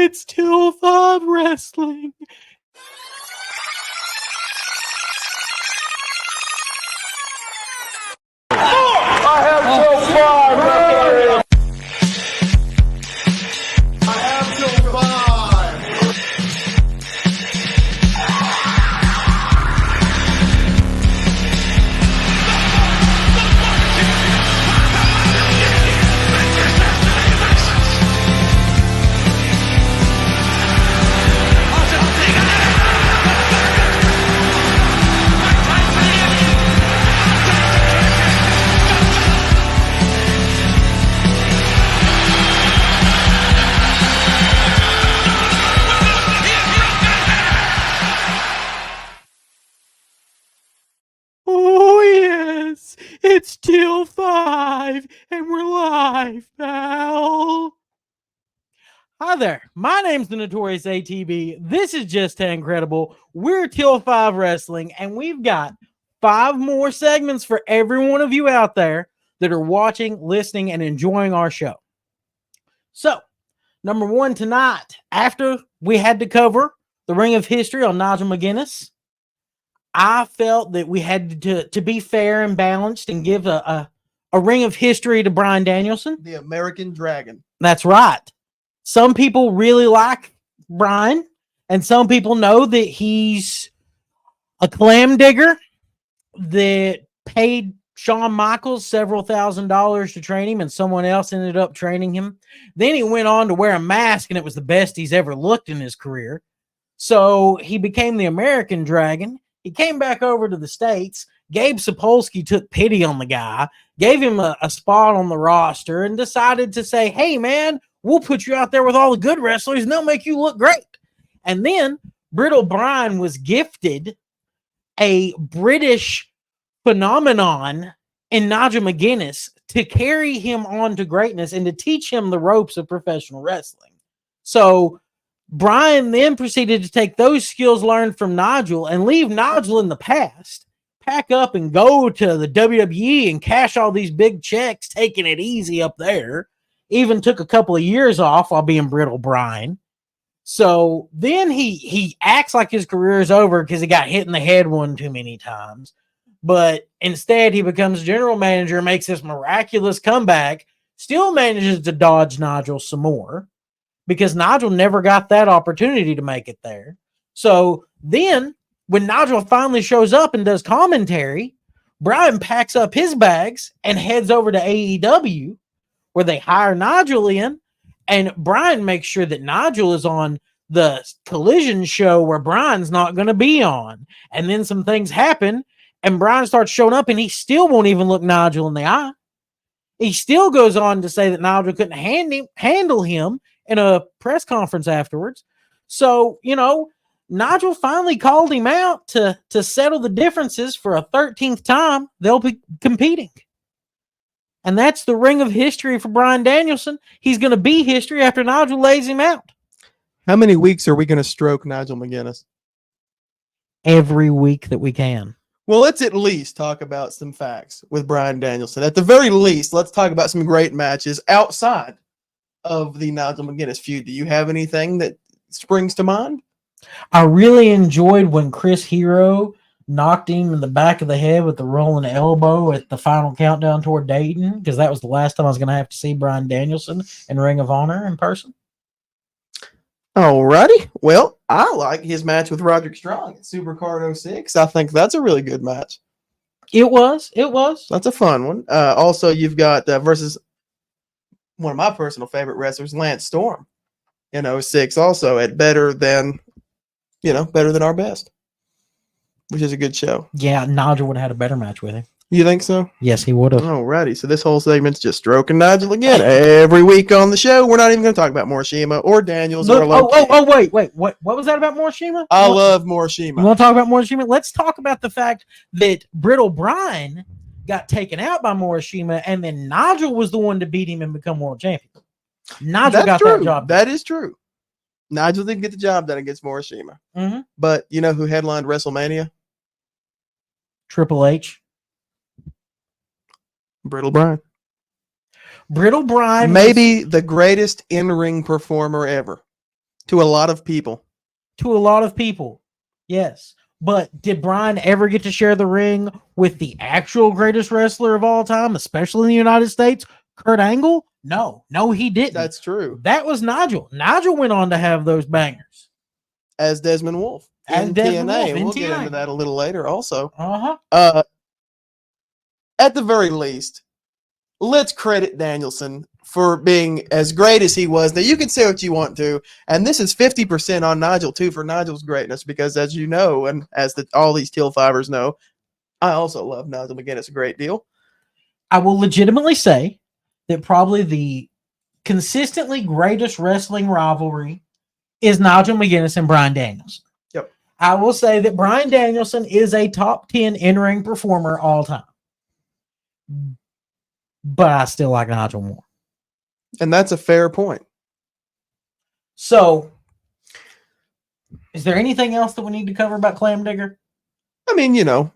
It's Till 5 Wrestling. I have Till 5 Wrestling. I have Till 5. Oh, yes, it's Till 5, and we're live, pal. Hi there, my name's the Notorious ATB. This is Just Incredible. We're Till 5 Wrestling, and we've got 5 more segments for every one of you out there that are watching, listening, and enjoying our show. So, number 1 tonight, after we had to cover the Ring of History on Nigel McGuinness, I felt that we had to be fair and balanced and give a Ring of History to Bryan Danielson. The American Dragon. That's right. Some people really like Bryan, and some people know that he's a clam digger that paid Shawn Michaels several $1,000s to train him, and someone else ended up training him. Then he went on to wear a mask, and it was the best he's ever looked in his career. So he became the American Dragon. He came back over to the States. Gabe Sapolsky took pity on the guy, gave him a spot on the roster, and decided to say, hey, man, we'll put you out there with all the good wrestlers, and they'll make you look great. And then Brittle Bryan was gifted a British phenomenon in Nigel McGuinness to carry him on to greatness and to teach him the ropes of professional wrestling. So Bryan then proceeded to take those skills learned from Nigel and leave Nigel in the past, pack up and go to the WWE and cash all these big checks, taking it easy up there. Even took a couple of years off while being Brittle Bryan. So then he acts like his career is over because he got hit in the head one too many times. But instead, he becomes general manager, makes this miraculous comeback, still manages to dodge Nigel some more, because Nigel never got that opportunity to make it there. So then, when Nigel finally shows up and does commentary, Bryan packs up his bags and heads over to AEW, where they hire Nigel in, and Bryan makes sure that Nigel is on the Collision show where Bryan's not going to be on. And then some things happen, and Bryan starts showing up, and he still won't even look Nigel in the eye. He still goes on to say that Nigel couldn't handle him in a press conference afterwards. So, Nigel finally called him out to settle the differences for a 13th time. They'll be competing. And that's the Ring of History for Bryan Danielson. He's going to be history after Nigel lays him out. How many weeks are we going to stroke Nigel McGuinness? Every week that we can. Well, let's at least talk about some facts with Bryan Danielson. At the very least, let's talk about some great matches outside of the Nigel McGuinness feud. Do you have anything that springs to mind? I really enjoyed when Chris Hero knocked him in the back of the head with the rolling elbow at the final countdown toward Dayton, because that was the last time I was going to have to see Bryan Danielson in Ring of Honor in person. Alrighty. Well, I like his match with Roderick Strong at Supercard 06. I think that's a really good match. It was. That's a fun one. Also, you've got versus one of my personal favorite wrestlers, Lance Storm, in 06, also at Better Than Our Best, which is a good show. Yeah, Nigel would have had a better match with him. You think so? Yes, he would have. Alrighty, so this whole segment's just stroking Nigel again. Every week on the show, we're not even going to talk about Morishima or Daniels or Loki. Wait. What was that about Morishima? I love Morishima. You want to talk about Morishima? Let's talk about the fact that Brittle Bryan got taken out by Morishima, and then Nigel was the one to beat him and become world champion. Nigel got that job done. That is true. Nigel didn't get the job done against Morishima. Mm-hmm. But you know who headlined WrestleMania? Triple H. Brittle Bryan. Brittle Bryan. Maybe the greatest in-ring performer ever. To a lot of people. To a lot of people, yes. But did Bryan ever get to share the ring with the actual greatest wrestler of all time, especially in the United States, Kurt Angle? No, he didn't. That's true. That was Nigel. Nigel went on to have those bangers. As Desmond Wolfe As in Desmond TNA. Wolfe in We'll get TNA. into that a little later also. Uh-huh. At the very least, let's credit Danielson for being as great as he was. Now, you can say what you want to, and this is 50% on Nigel, too, for Nigel's greatness, because as you know, and as all these Teal Fivers know, I also love Nigel McGuinness a great deal. I will legitimately say that probably the consistently greatest wrestling rivalry is Nigel McGuinness and Bryan Danielson. Yep. I will say that Bryan Danielson is a top 10 in-ring performer all time. But I still like Nigel more. And that's a fair point. So, is there anything else that we need to cover about Clam Digger? I mean, you know,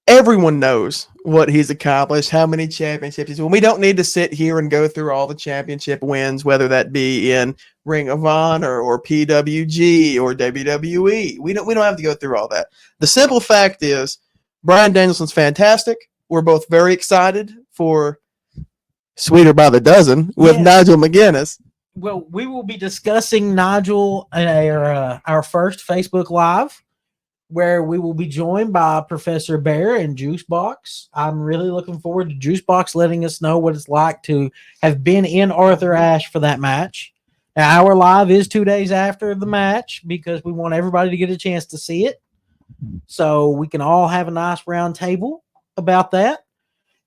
everyone knows what he's accomplished, how many championships he's won. We don't need to sit here and go through all the championship wins, whether that be in Ring of Honor or PWG or WWE. We don't have to go through all that. The simple fact is, Bryan Danielson's fantastic. We're both very excited for Sweeter by the Dozen with Nigel McGuinness. Well, we will be discussing Nigel in our first Facebook Live, where we will be joined by Professor Bear and Juicebox. I'm really looking forward to Juicebox letting us know what it's like to have been in Arthur Ashe for that match. Now, our live is 2 days after the match because we want everybody to get a chance to see it. So we can all have a nice round table about that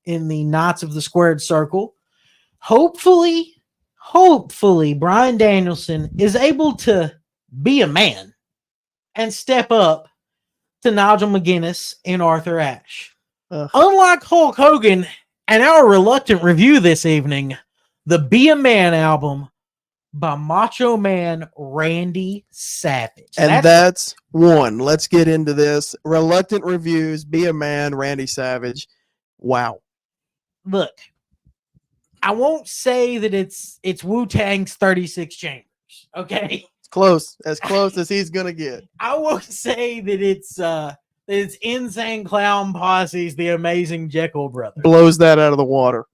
in the Knights of the Squared Circle. Hopefully, Bryan Danielson is able to be a man and step up to Nigel McGuinness and Arthur Ashe. Unlike Hulk Hogan and our reluctant review this evening, the Be a Man album by Macho Man Randy Savage. And that's one. Let's get into this. Reluctant reviews, Be a Man, Randy Savage. Wow. Look, I won't say that it's Wu-Tang's 36 Chambers, okay? Close as he's gonna get. I won't say that it's Insane Clown Posse's The Amazing Jekyll Brothers. Blows that out of the water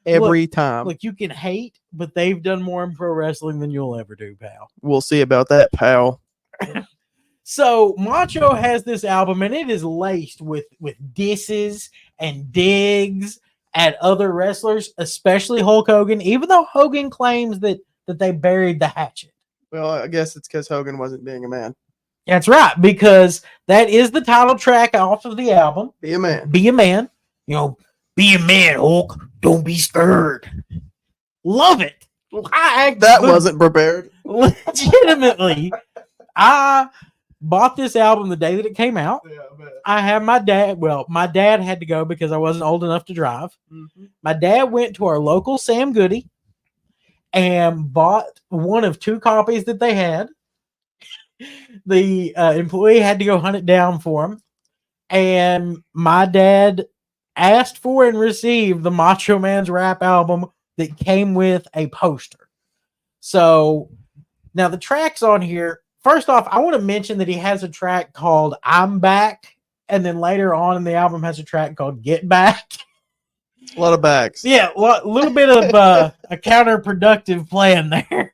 every time. Look, you can hate, but they've done more in pro wrestling than you'll ever do, pal. We'll see about that, pal. So Macho has this album, and it is laced with disses and digs at other wrestlers, especially Hulk Hogan. Even though Hogan claims that they buried the hatchet. Well, I guess it's because Hogan wasn't being a man. That's right, because that is the title track off of the album. Be a man. Be a man. You know, be a man, Hulk. Don't be scared. Love it. That wasn't prepared. Legitimately, I bought this album the day that it came out. Yeah, I bet. I have my dad. Well, my dad had to go because I wasn't old enough to drive. Mm-hmm. My dad went to our local Sam Goody and bought one of 2 copies that they had. The employee had to go hunt it down for him. And my dad asked for and received the Macho Man's Rap album that came with a poster. So now the tracks on here, first off, I want to mention that he has a track called I'm Back. And then later on in the album has a track called Get Back. A lot of backs. Yeah, a little bit of a counterproductive plan there.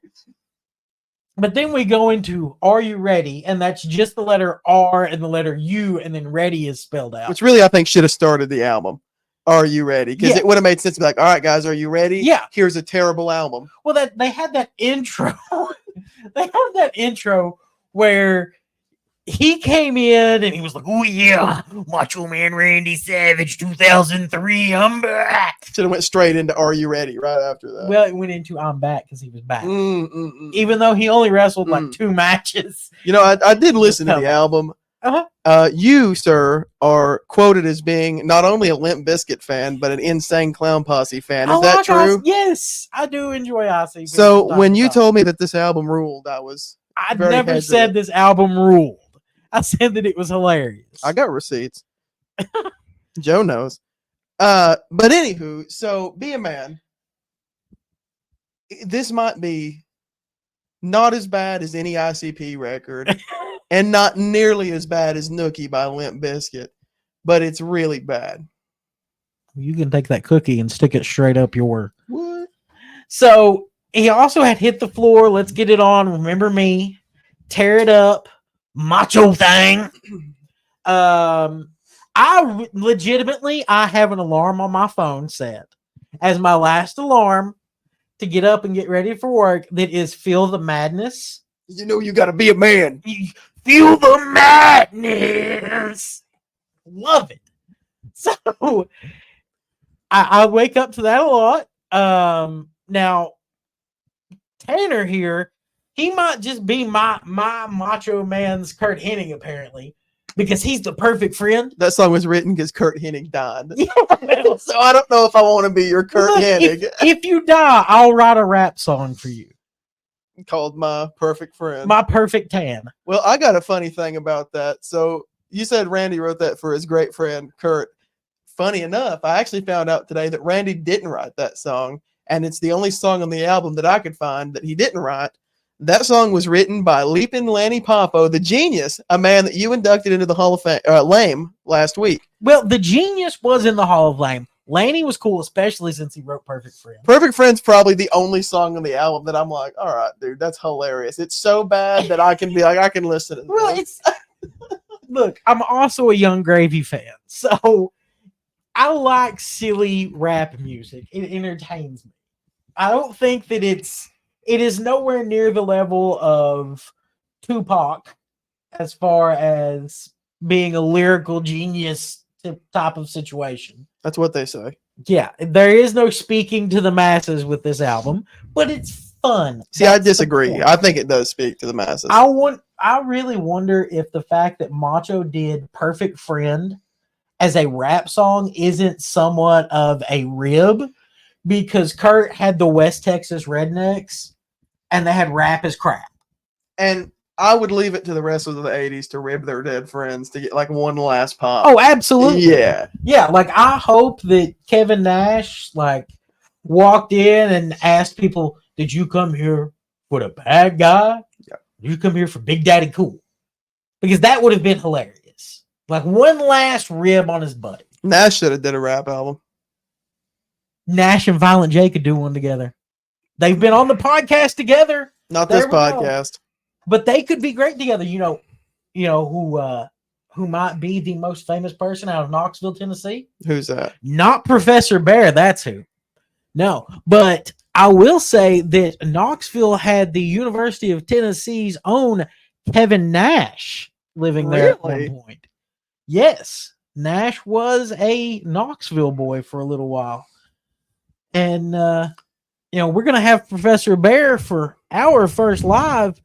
But then we go into Are You Ready? And that's just the letter R and the letter U, and then ready is spelled out. Which really I think should have started the album. Are you ready? Because it would have made sense to be like, all right, guys, are you ready? Yeah. Here's a terrible album. Well, they had that intro. They had that intro where he came in and he was like, oh, yeah, Macho Man Randy Savage 2003, I'm back. Should have went straight into Are You Ready right after that. Well, it went into I'm back because he was back. Even though he only wrestled like 2 matches. You know, I did listen to the album. Uh-huh. You, sir, are quoted as being not only a Limp Bizkit fan, but an Insane Clown Posse fan. Is that true? Yes, I do enjoy IC. So when you told me that this album ruled, I never hesitant. said this album ruled. I said that it was hilarious. I got receipts. Joe knows. But anywho, so Be a Man. This might be Not as bad as any ICP record, and not nearly as bad as Nookie by Limp Bizkit, but it's really bad. You can take that cookie and stick it straight up your. What? So he also had Hit the Floor, Let's Get It On, Remember Me, Tear It Up, Macho Thing. I legitimately have an alarm on my phone set as my last alarm to get up and get ready for work. That is Feel the Madness. You know you got to be a man. Feel the madness. Love it. So I wake up to that a lot. Now Tanner here, he might just be my macho man's Kurt Hennig, apparently, because he's the perfect friend. That song was written because Kurt Hennig died. So I don't know if I want to be your Kurt Hennig. If you die, I'll write a rap song for you. Called My Perfect Friend. My Perfect Tan. Well, I got a funny thing about that. So you said Randy wrote that for his great friend, Kurt. Funny enough, I actually found out today that Randy didn't write that song, and it's the only song on the album that I could find that he didn't write. That song was written by Leapin' Lanny Poffo, the genius, a man that you inducted into the Hall of Fame, Lame last week. Well, the genius was in the Hall of Lame. Lanny was cool, especially since he wrote Perfect Friend. Perfect Friend's probably the only song on the album that I'm like, all right, dude, that's hilarious. It's so bad that I can be like, I can listen to this. Well, it's look, I'm also a Young Gravy fan, so I like silly rap music. It entertains me. I don't think that it is nowhere near the level of Tupac as far as being a lyrical genius type of situation. That's what they say. Yeah, there is no speaking to the masses with this album, but it's fun. See, I disagree. I think it does speak to the masses. I really wonder if the fact that Macho did Perfect Friend as a rap song isn't somewhat of a rib, because Kurt had the West Texas Rednecks and they had Rap as Crap. And I would leave it to the rest of the 80s to rib their dead friends to get like one last pop. Oh, absolutely. Yeah. Yeah, like I hope that Kevin Nash like walked in and asked people, did you come here for the bad guy? Yeah. Did you come here for Big Daddy Cool? Because that would have been hilarious. Like one last rib on his buddy. Nash should have did a rap album. Nash and Violent J could do one together. They've been on the podcast together. Not There this we go. podcast. But they could be great together. You know who might be the most famous person out of Knoxville, Tennessee? Who's that? Not Professor Bear, that's who. No, but I will say that Knoxville had the University of Tennessee's own Kevin Nash living there at Really? one point. Yes, Nash was a Knoxville boy for a little while. And, we're going to have Professor Bear for our first live.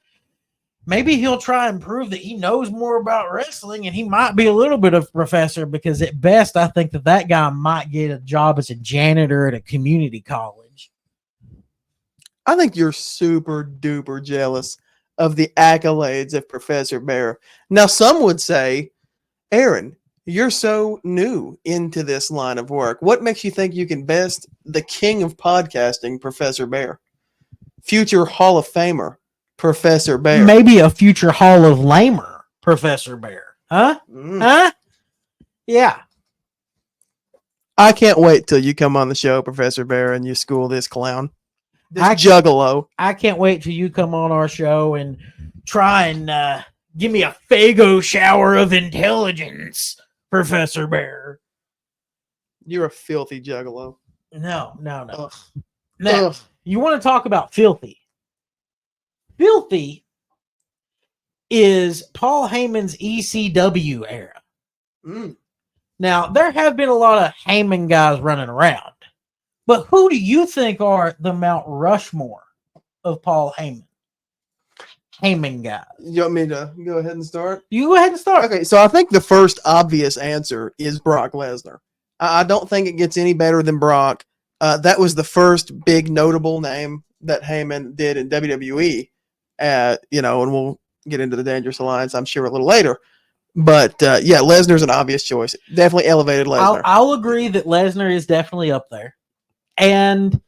Maybe he'll try and prove that he knows more about wrestling, and he might be a little bit of professor, because at best, I think that guy might get a job as a janitor at a community college. I think you're super duper jealous of the accolades of Professor Bear. Now, some would say, Aaron, you're so new into this line of work. What makes you think you can best the king of podcasting, Professor Bear? Future Hall of Famer, Professor Bear. Maybe a future Hall of Lamer, Professor Bear. Huh? Huh? Yeah. I can't wait till you come on the show, Professor Bear, and you school this clown. This I juggalo. I can't wait till you come on our show and try and give me a Fago shower of intelligence, Professor Bear. You're a filthy juggalo. No. Ugh. Now, Ugh. you want to talk about filthy. Filthy is Paul Heyman's ECW era. Mm. Now, there have been a lot of Heyman guys running around, but who do you think are the Mount Rushmore of Paul Heyman? Heyman guys. You want me to go ahead and start? You go ahead and start. Okay, so I think the first obvious answer is Brock Lesnar. I don't think it gets any better than Brock. That was the first big notable name that Heyman did in WWE. And we'll get into the Dangerous Alliance, I'm sure, a little later. But, Lesnar's an obvious choice. Definitely elevated Lesnar. I'll agree that Lesnar is definitely up there. And,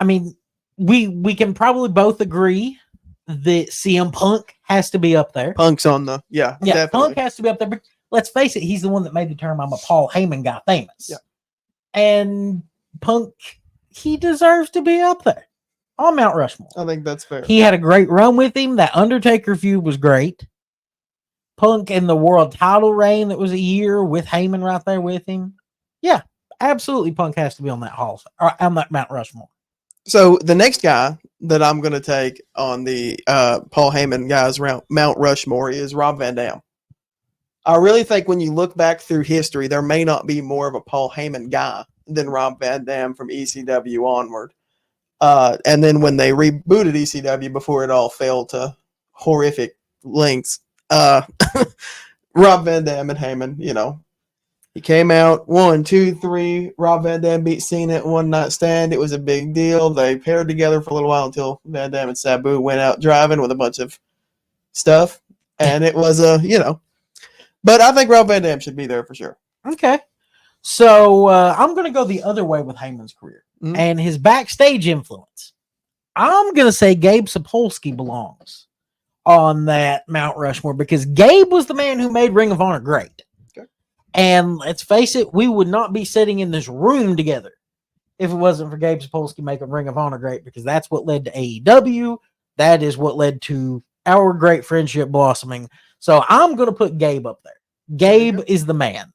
I mean, we can probably both agree that CM Punk has to be up there. Punk's on the Yeah, definitely. Punk has to be up there. But let's face it, he's the one that made the term "I'm a Paul Heyman guy" famous. Yeah. And Punk, he deserves to be up there on Mount Rushmore. I think that's fair. He had a great run with him. That Undertaker feud was great. Punk in the world title reign that was a year with Heyman right there with him. Yeah, absolutely. Punk has to be on that on that Mount Rushmore. So the next guy that I'm going to take on the Paul Heyman guys Mount Rushmore is Rob Van Dam. I really think when you look back through history, there may not be more of a Paul Heyman guy than Rob Van Dam from ECW onward. And then when they rebooted ECW before it all fell to horrific lengths, Rob Van Dam and Heyman, you know, he came out 1, 2, 3. Rob Van Dam beat Cena at One Night Stand. It was a big deal. They paired together for a little while until Van Dam and Sabu went out driving with a bunch of stuff. And it was you know, but I think Rob Van Dam should be there for sure. Okay. So I'm going to go the other way with Heyman's career and his backstage influence. I'm going to say Gabe Sapolsky belongs on that Mount Rushmore because Gabe was the man who made Ring of Honor great. Okay. And let's face it, we would not be sitting in this room together if it wasn't for Gabe Sapolsky making Ring of Honor great, because that's what led to AEW. That is what led to our great friendship blossoming. So I'm going to put Gabe up there. Gabe is the man.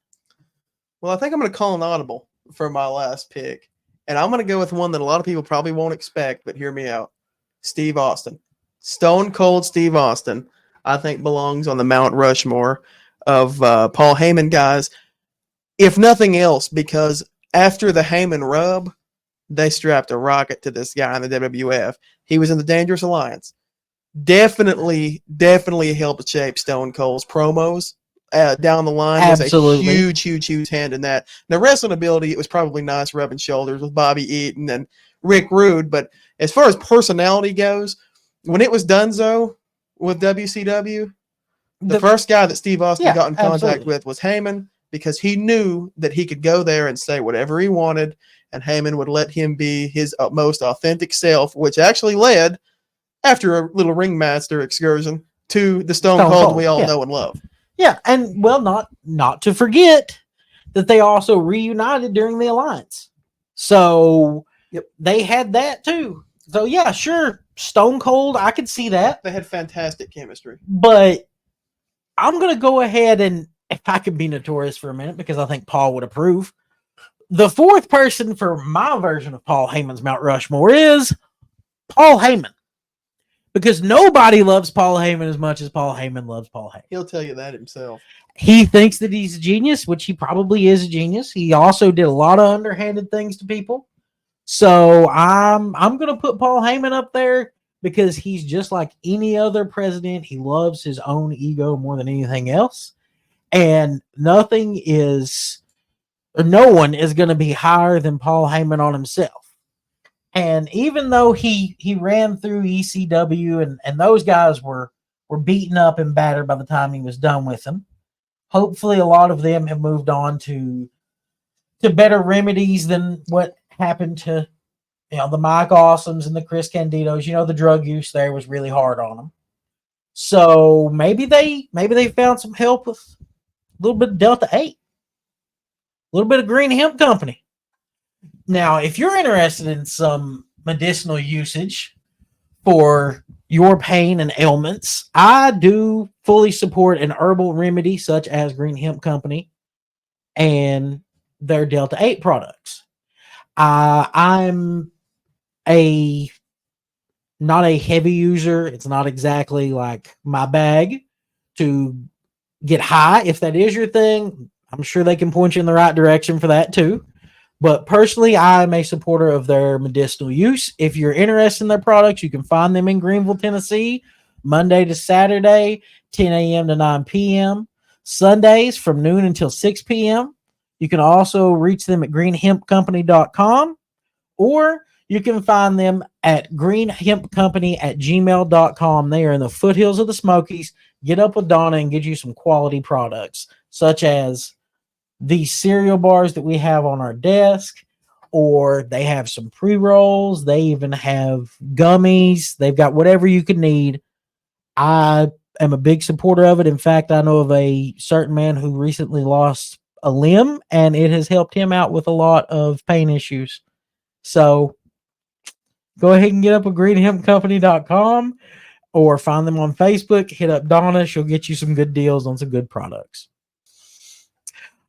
Well, I think I'm going to call an audible for my last pick. And I'm going to go with one that a lot of people probably won't expect, but hear me out. Steve Austin. Stone Cold Steve Austin, I think, belongs on the Mount Rushmore of Paul Heyman guys. If nothing else, because after the Heyman rub, they strapped a rocket to this guy in the WWF. He was in the Dangerous Alliance. Definitely helped shape Stone Cold's promos down the line. Absolutely. Was a huge hand in that. Now, wrestling ability, it was probably nice rubbing shoulders with Bobby Eaton and Rick Rude, but as far as personality goes, when it was Dunzo with WCW, the first guy that Steve Austin got in contact with was Heyman, because he knew that he could go there and say whatever he wanted, and Heyman would let him be his most authentic self, which actually led, after a little ringmaster excursion, to the Stone Cold we all know and love. Yeah, and well, not to forget that they also reunited during the Alliance. So they had that too. So yeah, sure, Stone Cold, I could see that. They had fantastic chemistry. But I'm going to go ahead and, if I could be notorious for a minute, because I think Paul would approve, the fourth person for my version of Paul Heyman's Mount Rushmore is Paul Heyman. Because nobody loves Paul Heyman as much as Paul Heyman loves Paul Heyman. He'll tell you that himself. He thinks that he's a genius, which he probably is a genius. He also did a lot of underhanded things to people. So I'm going to put Paul Heyman up there because he's just like any other president. He loves his own ego more than anything else. And no one is going to be higher than Paul Heyman on himself. And even though he ran through ECW and those guys were beaten up and battered by the time he was done with them, hopefully a lot of them have moved on to better remedies than what happened to, the Mike Awesomes and the Chris Candidos. The drug use there was really hard on them. So maybe they found some help with a little bit of Delta 8, a little bit of Green Hemp Company. Now, if you're interested in some medicinal usage for your pain and ailments, I do fully support an herbal remedy such as Green Hemp Company and their Delta 8 products. I'm not a heavy user. It's not exactly like my bag to get high. If that is your thing, I'm sure they can point you in the right direction for that too. But personally, I'm a supporter of their medicinal use. If you're interested in their products, you can find them in Greenville, Tennessee, Monday to Saturday, 10 a.m. to 9 p.m. Sundays from noon until 6 p.m. You can also reach them at greenhempcompany.com, or you can find them at greenhempcompany@gmail.com. They are in the foothills of the Smokies. Get up with Donna and get you some quality products, such as these cereal bars that we have on our desk, or they have some pre-rolls. They even have gummies. They've got whatever you could need. I am a big supporter of it. In fact, I know of a certain man who recently lost a limb, and it has helped him out with a lot of pain issues. So go ahead and get up at greenhempcompany.com or find them on Facebook. Hit up Donna. She'll get you some good deals on some good products.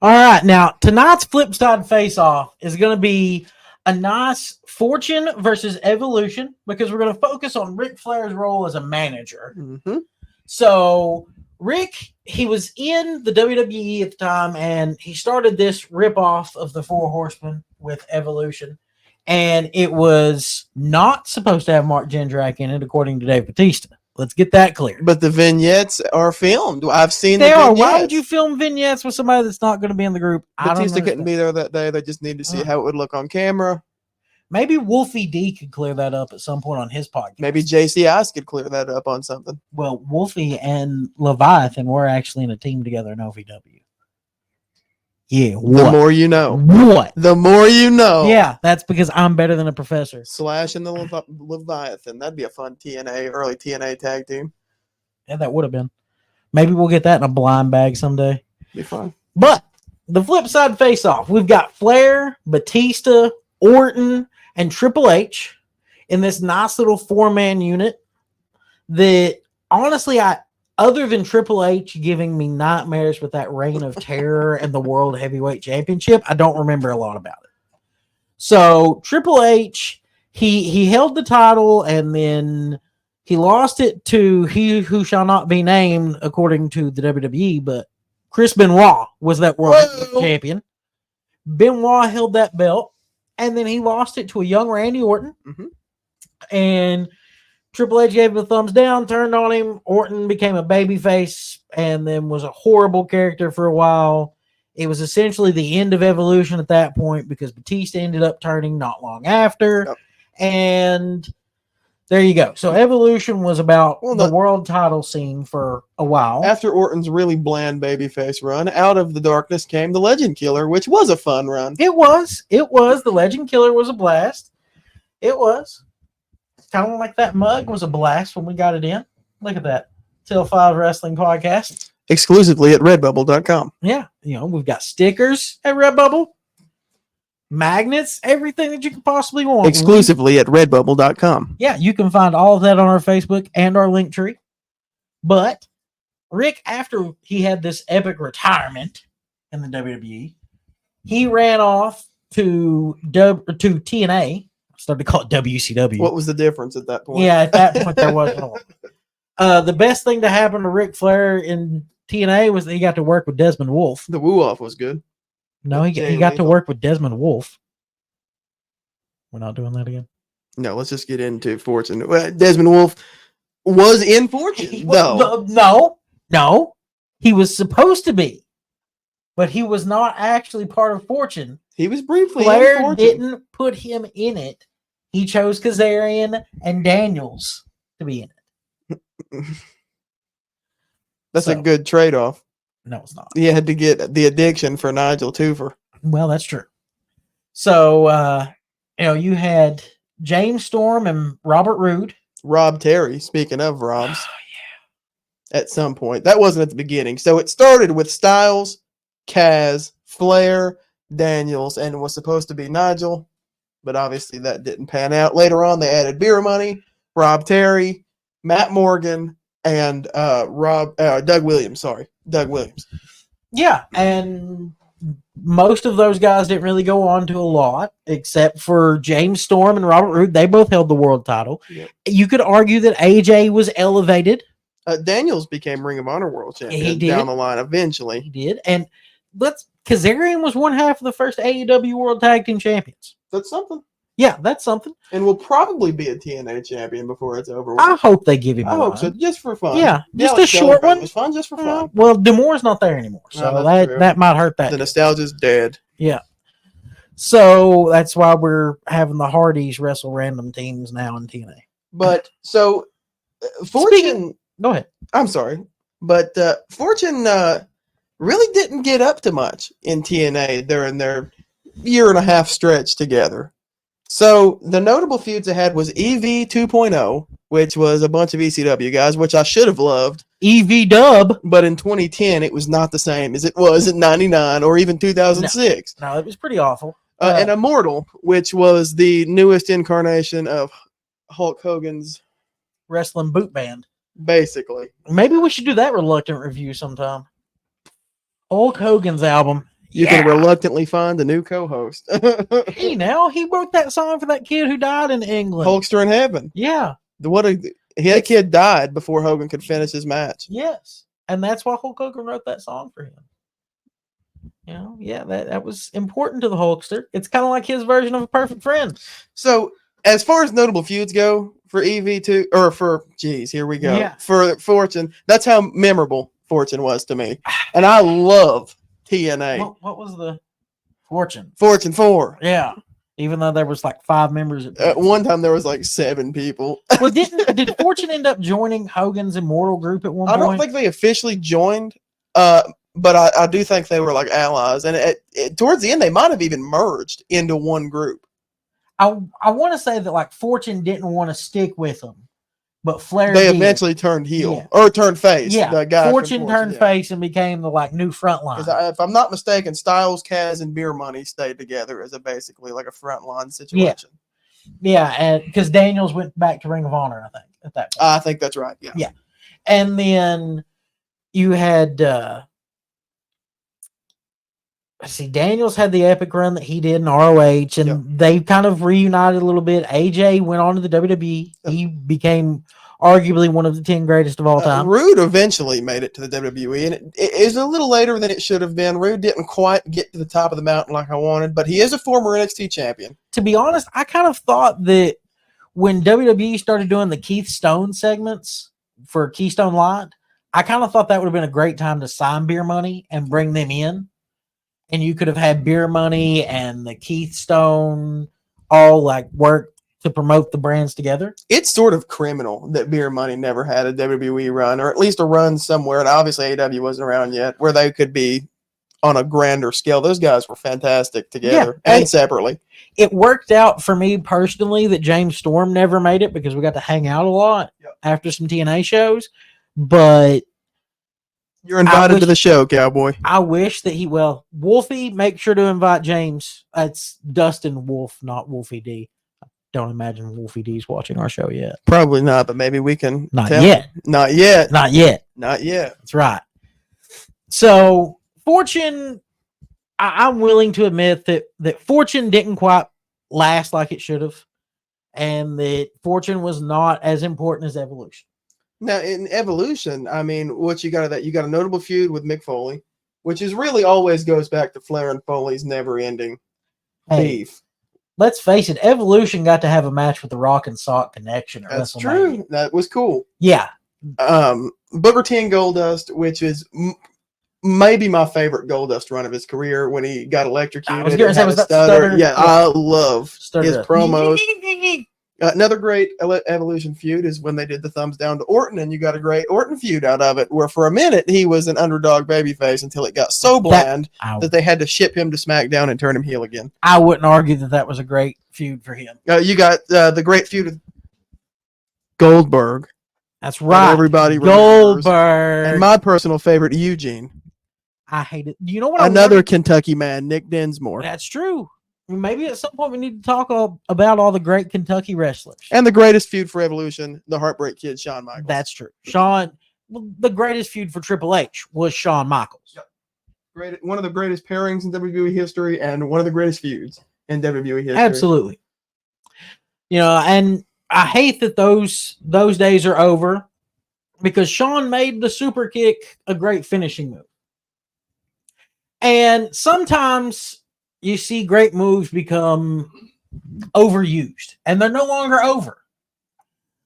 All right. Now, tonight's Flipside Face-Off is going to be a nice Fortune versus Evolution, because we're going to focus on Ric Flair's role as a manager. Mm-hmm. So Rick, he was in the WWE at the time, and he started this ripoff of the Four Horsemen with Evolution. And it was not supposed to have Mark Jindrak in it, according to Dave Bautista. Let's get that clear. But the vignettes are filmed. I've seen They the are. vignettes. Why would you film vignettes with somebody that's not going to be in the group? Batista couldn't be there that day. They just need to see how it would look on camera. Maybe Wolfie D could clear that up at some point on his podcast. Maybe JC Ice could clear that up on something. Well, Wolfie and Leviathan were actually in a team together in OVW. Yeah, what? The more you know. What? The more you know. Yeah, that's because I'm better than a professor. Slash and the Leviathan. That'd be a fun early TNA tag team. Yeah, that would have been. Maybe we'll get that in a blind bag someday. Be fun. But the flip side face-off, we've got Flair, Batista, Orton, and Triple H in this nice little four-man unit that, honestly, other than Triple H giving me nightmares with that reign of terror and the World Heavyweight Championship, I don't remember a lot about it. So Triple H, he held the title, and then he lost it to he who shall not be named, according to the WWE, but Chris Benoit was that World Champion. Benoit held that belt, and then he lost it to a young Randy Orton. Mm-hmm. And Triple H gave him a thumbs down, turned on him. Orton became a babyface and then was a horrible character for a while. It was essentially the end of Evolution at that point, because Batista ended up turning not long after. Yep. And there you go. So Evolution was about the world title scene for a while. After Orton's really bland babyface run, out of the darkness came the Legend Killer, which was a fun run. It was. The Legend Killer was a blast. It was. Kind of like that mug was a blast when we got it in. Look at that. Till 5 Wrestling Podcast. Exclusively at redbubble.com. Yeah. We've got stickers at Redbubble, magnets, everything that you could possibly want. Exclusively at redbubble.com. Yeah, you can find all of that on our Facebook and our link tree. But Rick, after he had this epic retirement in the WWE, he ran off to TNA. Started to call it WCW. What was the difference at that point? Yeah, at that point there wasn't one. The best thing to happen to Ric Flair in TNA was that he got to work with Desmond Wolfe. The woo-off was good. No, he got to work with Desmond Wolfe. We're not doing that again. No, let's just get into Fortune. Desmond Wolfe was in Fortune, though. No. He was supposed to be, but he was not actually part of Fortune. He was briefly Flair in Fortune. didn't put him in it. He chose Kazarian and Daniels to be in it. That's a good trade-off. No, it's not. He had to get the addiction for Nigel Toofer. Well, that's true. So, you had James Storm and Robert Roode. Rob Terry, speaking of Robs. Oh, yeah. At some point. That wasn't at the beginning. So it started with Styles, Kaz, Flair, Daniels, and it was supposed to be Nigel, but obviously that didn't pan out. Later on, they added Beer Money, Rob Terry, Matt Morgan, and Doug Williams. Doug Williams. Yeah, and most of those guys didn't really go on to a lot, except for James Storm and Robert Roode. They both held the world title. Yep. You could argue that AJ was elevated. Daniels became Ring of Honor World Champion he did. Down the line eventually. He did, and Kazarian was one half of the first AEW World Tag Team Champions. That's something. Yeah, that's something. And will probably be a TNA champion before it's over with. I hope they give him I hope so, just for fun. Yeah, just a short one. It was fun just for fun. Well, D'Amour's not there anymore, so that might hurt that. The nostalgia's dead. Yeah. So that's why we're having the Hardys wrestle random teams now in TNA. But so Fortune. Go ahead. I'm sorry, but Fortune really didn't get up to much in TNA during their year and a half stretch together. So the notable feuds I had was EV 2.0, which was a bunch of ECW guys, which I should have loved. EV Dub. But in 2010, it was not the same as it was in 99 or even 2006. No, it was pretty awful. And Immortal, which was the newest incarnation of Hulk Hogan's wrestling boot band. Basically. Maybe we should do that reluctant review sometime. Hulk Hogan's album. You can reluctantly find a new co-host. Hey, now he wrote that song for that kid who died in England. Hulkster in Heaven. Yeah. That kid died before Hogan could finish his match. Yes. And that's why Hulk Hogan wrote that song for him. You know, yeah, that was important to the Hulkster. It's kind of like his version of a perfect friend. So, as far as notable feuds go for EV2, or for, here we go. Yeah. For Fortune, that's how memorable Fortune was to me. And I love TNA. What was the Fortune? Fortune 4. Yeah. Even though there was like 5 members. At one time, there was like 7 people. Well, did Fortune end up joining Hogan's Immortal group at one point? I don't think they officially joined, but I do think they were like allies. And towards the end, they might have even merged into one group. I want to say that like Fortune didn't want to stick with them, but Flair They did. eventually turned heel or turned face. Yeah, the guy Fortune turned face and became the like new front line. If I'm not mistaken, Styles, Kaz, and Beer Money stayed together as basically like a front line situation. Yeah, and because Daniels went back to Ring of Honor, I think at that point. I think that's right. Yeah. Yeah, and then you had. Daniels had the epic run that he did in ROH, and they kind of reunited a little bit. AJ went on to the WWE. He became arguably one of the 10 greatest of all time. Rude eventually made it to the WWE, and it is a little later than it should have been. Rude didn't quite get to the top of the mountain like I wanted, but he is a former NXT champion. To be honest, I kind of thought that when WWE started doing the Keith Stone segments for Keystone Light, I kind of thought that would have been a great time to sign Beer Money and bring them in. And you could have had Beer Money and the Keith Stone all like work to promote the brands together. It's sort of criminal that Beer Money never had a WWE run, or at least a run somewhere. And obviously AEW wasn't around yet, where they could be on a grander scale. Those guys were fantastic together and separately. It worked out for me personally that James Storm never made it because we got to hang out a lot after some TNA shows. But you're invited to the show, cowboy. I wish that Wolfie, make sure to invite James. It's Dustin Wolf, not Wolfie D. I don't imagine Wolfie D's watching our show yet. Probably not, but maybe we can. Not yet. Not yet. Not yet. Not yet. That's right. So Fortune, I'm willing to admit that Fortune didn't quite last like it should have, and that Fortune was not as important as Evolution. Now, in Evolution, I mean, what you got a notable feud with Mick Foley, which is really always goes back to Flair and Foley's never-ending beef. Let's face it, Evolution got to have a match with the Rock and Sock Connection. That's true. That was cool. Yeah. Booker T and Goldust, which is maybe my favorite Goldust run of his career when he got electrocuted. I was going to say, was that stutter? Yeah, I love his promos. Stutter. Another great Evolution feud is when they did the thumbs down to Orton, and you got a great Orton feud out of it, where for a minute he was an underdog babyface until it got so bland that they had to ship him to SmackDown and turn him heel again. I wouldn't argue that was a great feud for him. You got the great feud with Goldberg. That's right. Everybody Goldberg. And my personal favorite, Eugene. I hate it. You know what? Another Kentucky man, Nick Dinsmore. That's true. Maybe at some point we need to talk about all the great Kentucky wrestlers. And the greatest feud for Evolution, the Heartbreak Kid, Shawn Michaels. That's true. The greatest feud for Triple H was Shawn Michaels. Yep. One of the greatest pairings in WWE history and one of the greatest feuds in WWE history. Absolutely. You know, and I hate that those days are over because Shawn made the super kick a great finishing move. And sometimes you see great moves become overused, and they're no longer over.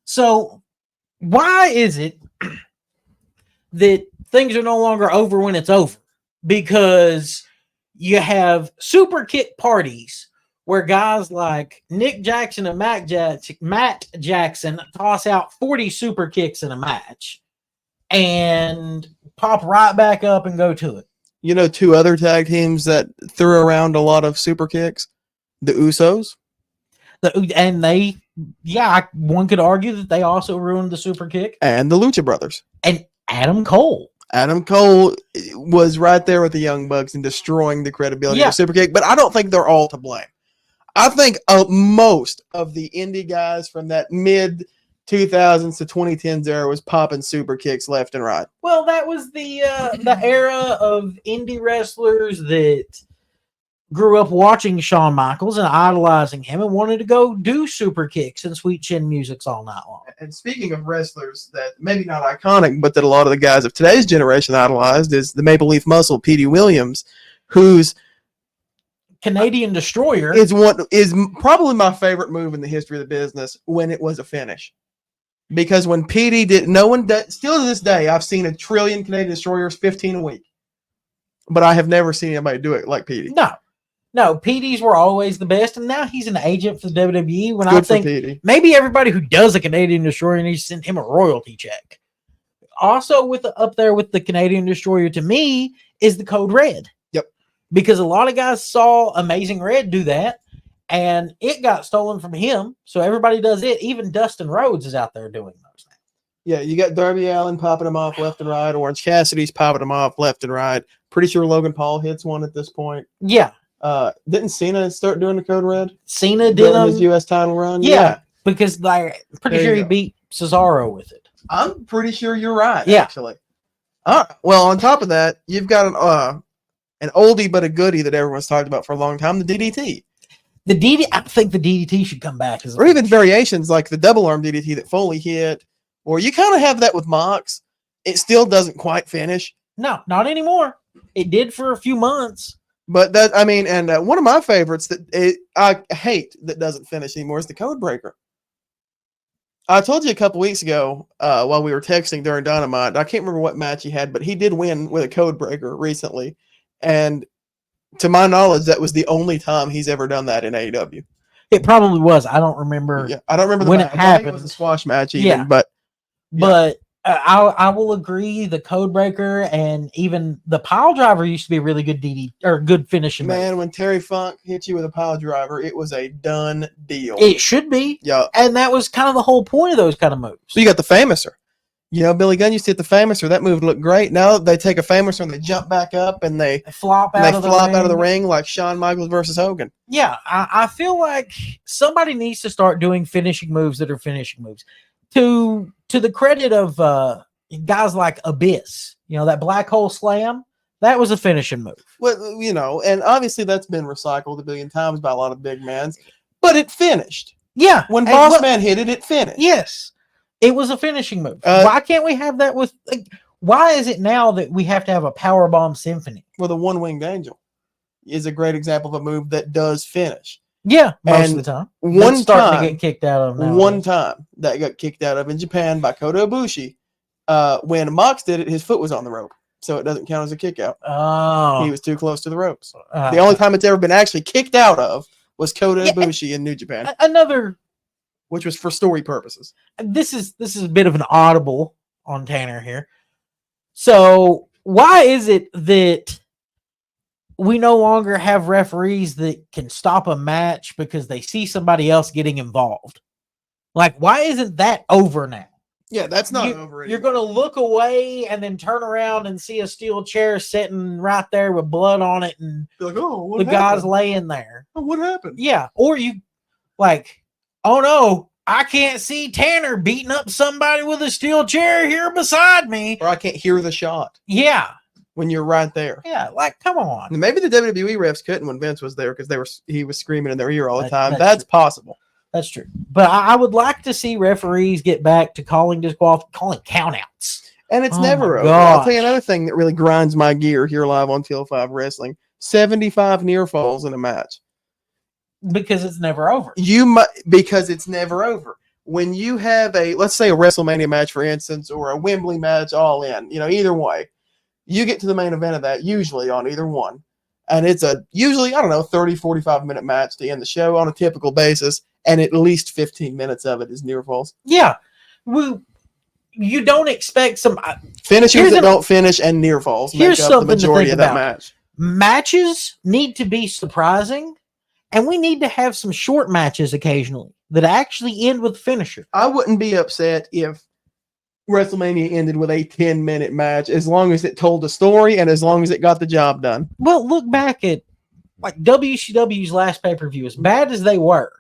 So why is it that things are no longer over when it's over? Because you have super kick parties where guys like Nick Jackson and Matt Jackson toss out 40 super kicks in a match and pop right back up and go to it. You know, two other tag teams that threw around a lot of super kicks? The Usos. One could argue that they also ruined the super kick. And the Lucha Brothers. And Adam Cole. Adam Cole was right there with the Young Bucks and destroying the credibility of the super kick, but I don't think they're all to blame. I think most of the indie guys from that mid 2000s to 2010s era was popping super kicks left and right. Well, that was the era of indie wrestlers that grew up watching Shawn Michaels and idolizing him and wanted to go do super kicks and sweet chin musics all night long. And speaking of wrestlers that maybe not iconic, but that a lot of the guys of today's generation idolized is the Maple Leaf Muscle, Petey Williams, whose Canadian Destroyer is probably my favorite move in the history of the business when it was a finish. Because when Petey did, still to this day, I've seen 1 trillion Canadian Destroyers, 15 a week. But I have never seen anybody do it like Petey. No, Petey's were always the best, and now he's an agent for the WWE. When Good I think maybe everybody who does a Canadian Destroyer needs to send him a royalty check. Also, up there with the Canadian Destroyer, to me, is the Code Red. Yep. Because a lot of guys saw Amazing Red do that, and it got stolen from him. So everybody does it. Even Dustin Rhodes is out there doing those things. Yeah, you got Darby Allin popping them off left and right. Orange Cassidy's popping them off left and right. Pretty sure Logan Paul hits one at this point. Yeah. Didn't Cena start doing the Code Red? Cena did his U.S. title run. Yeah, because pretty sure he beat Cesaro with it. I'm pretty sure you're right. Yeah. Actually. All right. Well, on top of that, you've got an oldie but a goodie that everyone's talked about for a long time: the DDT. I think the DDT should come back, or even variations like the double arm DDT that Foley hit, or you kind of have that with Mox. It still doesn't quite finish. No, not anymore. It did for a few months. But one of my favorites that I hate that doesn't finish anymore is the Code Breaker. I told you a couple weeks ago while we were texting during Dynamite, I can't remember what match he had, but he did win with a Code Breaker recently. And to my knowledge, that was the only time he's ever done that in AEW. It probably was. I don't remember. Yeah, I don't remember when it happened. I think it was a squash match even, yeah. But I will agree. The Code Breaker and even the Pile Driver used to be a really good good finishing. Man, when Terry Funk hit you with a Pile Driver, it was a done deal. It should be. Yeah, and that was kind of the whole point of those kind of moves. So you got the Famouser. You know, Billy Gunn used to hit the Famouser. That move looked great. Now they take a Famouser and they jump back up and they flop out of the ring like Shawn Michaels versus Hogan. Yeah, I feel like somebody needs to start doing finishing moves that are finishing moves. To the credit of guys like Abyss, you know, that black hole slam, that was a finishing move. Well, you know, and obviously that's been recycled a billion times by a lot of big mans, but it finished. Yeah. When Boss Man hit it, it finished. Yes. It was a finishing move. Why can't we have that with why is it now that we have to have a Powerbomb Symphony? Well, the One-Winged Angel is a great example of a move that does finish. Yeah, most of the time. One time to get kicked out of now. One time that got kicked out of in Japan by Kota Ibushi. When Mox did it, his foot was on the rope, so it doesn't count as a kick out. Oh. He was too close to the ropes. The only time it's ever been actually kicked out of was Kota Ibushi in New Japan. Which was for story purposes. This is a bit of an audible on Tanner here. So why is it that we no longer have referees that can stop a match because they see somebody else getting involved? Like, why isn't that over now? Yeah, that's not over anymore. You're going to look away and then turn around and see a steel chair sitting right there with blood on it and like, oh, the guy's laying there. Oh, what happened? Yeah, or you like, oh no, I can't see Tanner beating up somebody with a steel chair here beside me. Or I can't hear the shot. Yeah. When you're right there. Yeah, like, come on. And maybe the WWE refs couldn't when Vince was there because he was screaming in their ear all the time. That's possible. That's true. But I would like to see referees get back to calling countouts. And it's never over. I'll tell you another thing that really grinds my gear here live on TL5 Wrestling. 75 near falls in a match. Because it's never over. Because it's never over. When you have let's say a WrestleMania match, for instance, or a Wembley match, all in, you know, either way, you get to the main event of that, usually on either one. And it's usually, 30, 45 minute match to end the show on a typical basis. And at least 15 minutes of it is near falls. Yeah. You don't expect Finishers Here's that an- don't finish and near falls make here's up the something to majority think of that about. match. Matches need to be surprising, and we need to have some short matches occasionally that actually end with finisher. I wouldn't be upset if WrestleMania ended with a 10-minute match as long as it told a story and as long as it got the job done. Well, look back at like WCW's last pay-per-view, as bad as they were,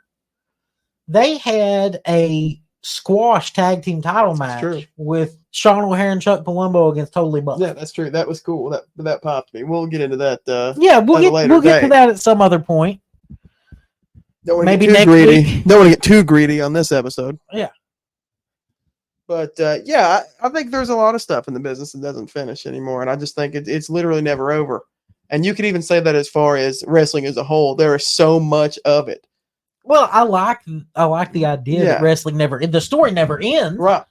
they had a squash tag team title match true. with Sean O'Hare and Chuck Palumbo against Totally Buff. Yeah, that's true. That was cool. That popped me. We'll get into that. Yeah, at a later we'll get to date. that at some other point. Don't want to Maybe get too next greedy. week. Don't want to get too greedy on this episode. Yeah. But yeah, I think there's a lot of stuff in the business that doesn't finish anymore, and I just think it's literally never over. And you could even say that as far as wrestling as a whole, there is so much of it. Well, I like the idea Yeah. that wrestling the story never ends. Right.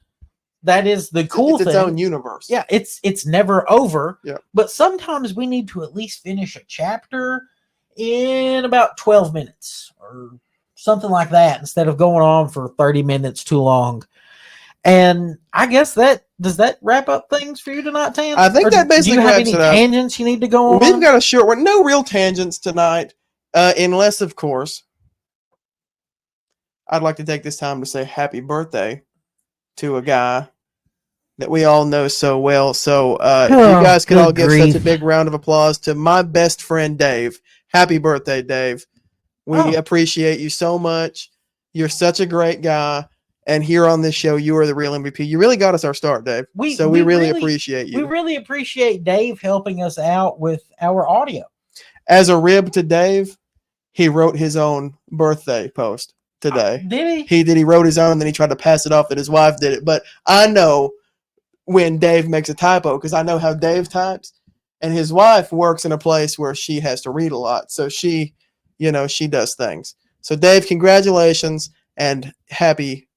That is the cool it's thing. its own universe. Yeah, it's never over. Yeah. But sometimes we need to at least finish a chapter in about 12 minutes or something like that instead of going on for 30 minutes too long. And I guess does that wrap up things for you tonight, Tan? I think Or that basically do you have wraps any it up. tangents you need to go on? We've got a short one. No real tangents tonight, unless, of course, I'd like to take this time to say happy birthday to a guy that we all know so well. So if you guys could good all give grief. such a big round of applause to my best friend, Dave. Happy birthday, Dave. We appreciate you so much. You're such a great guy. And here on this show, you are the real MVP. You really got us our start, Dave. We really appreciate you. We really appreciate Dave helping us out with our audio. As a rib to Dave, he wrote his own birthday post today. Did he? He did. He wrote his own, and then he tried to pass it off that his wife did it. But I know when Dave makes a typo because I know how Dave types, and his wife works in a place where she has to read a lot. So she does things. So Dave, congratulations and happy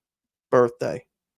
birthday.